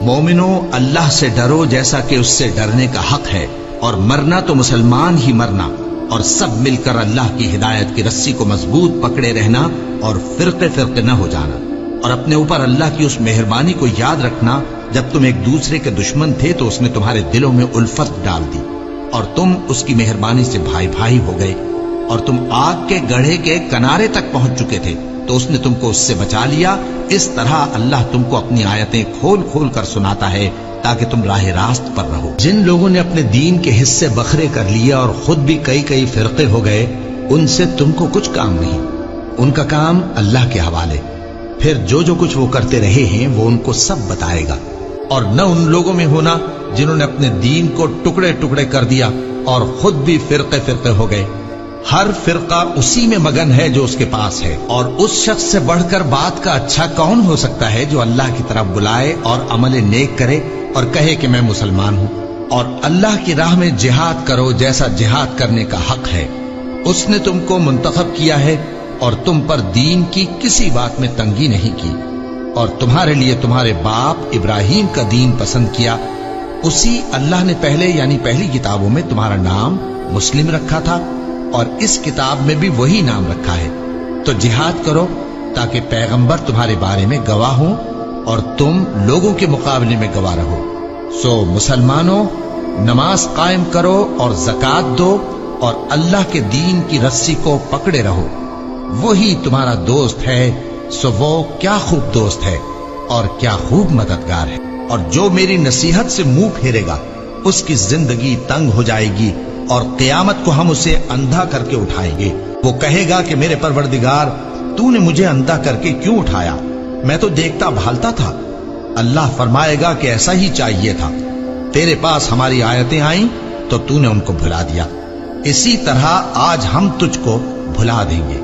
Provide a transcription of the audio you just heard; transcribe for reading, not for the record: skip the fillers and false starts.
مومنو، اللہ سے ڈرو جیسا کہ اس سے ڈرنے کا حق ہے، اور مرنا تو مسلمان ہی مرنا، اور سب مل کر اللہ کی ہدایت کی رسی کو مضبوط پکڑے رہنا اور فرقے فرقے نہ ہو جانا، اور اپنے اوپر اللہ کی اس مہربانی کو یاد رکھنا جب تم ایک دوسرے کے دشمن تھے تو اس نے تمہارے دلوں میں الفت ڈال دی اور تم اس کی مہربانی سے بھائی بھائی ہو گئے، اور تم آگ کے گڑھے کے کنارے تک پہنچ چکے تھے تو اس نے تم کو اس سے بچا لیا۔ اس طرح اللہ تم کو اپنی آیتیں کھول کھول کر سناتا ہے تاکہ تم راہ راست پر رہو۔ جن لوگوں نے اپنے دین کے حصے بکھرے کر لیے اور خود بھی کئی کئی فرقے ہو گئے، ان سے تم کو کچھ کام نہیں، ان کا کام اللہ کے حوالے، پھر جو کچھ وہ کرتے رہے ہیں وہ ان کو سب بتائے گا۔ اور نہ ان لوگوں میں ہونا جنہوں نے اپنے دین کو ٹکڑے ٹکڑے کر دیا اور خود بھی فرقے فرقے ہو گئے۔ ہر فرقہ اسی میں مگن ہے جو اس کے پاس ہے، اور اس شخص سے بڑھ کر بات کا اچھا کون ہو سکتا ہے جو اللہ کی طرف بلائے اور عمل نیک کرے اور کہے کہ میں مسلمان ہوں۔ اور اللہ کی راہ میں جہاد کرو جیسا جہاد کرنے کا حق ہے۔ اس نے تم کو منتخب کیا ہے اور تم پر دین کی کسی بات میں تنگی نہیں کی، اور تمہارے لیے تمہارے باپ ابراہیم کا دین پسند کیا، اسی اللہ نے پہلے یعنی پہلی کتابوں میں تمہارا نام مسلم رکھا تھا، اور اس کتاب میں بھی وہی نام رکھا ہے۔ تو جہاد کرو تاکہ پیغمبر تمہارے بارے میں گواہ ہوں اور تم لوگوں کے مقابلے میں گواہ رہو۔ سو مسلمانوں، نماز قائم کرو اور زکوٰۃ دو اور اللہ کے دین کی رسی کو پکڑے رہو، وہی تمہارا دوست ہے۔ سو وہ کیا خوب دوست ہے اور کیا خوب مددگار ہے۔ اور جو میری نصیحت سے منہ پھیرے گا اس کی زندگی تنگ ہو جائے گی، اور قیامت کو ہم اسے اندھا کر کے اٹھائیں گے۔ وہ کہے گا کہ میرے پروردگار، تو نے مجھے اندھا کر کے کیوں اٹھایا؟ میں تو دیکھتا بھالتا تھا۔ اللہ فرمائے گا کہ ایسا ہی چاہیے تھا، تیرے پاس ہماری آیتیں آئیں تو تو نے ان کو بھلا دیا، اسی طرح آج ہم تجھ کو بھلا دیں گے۔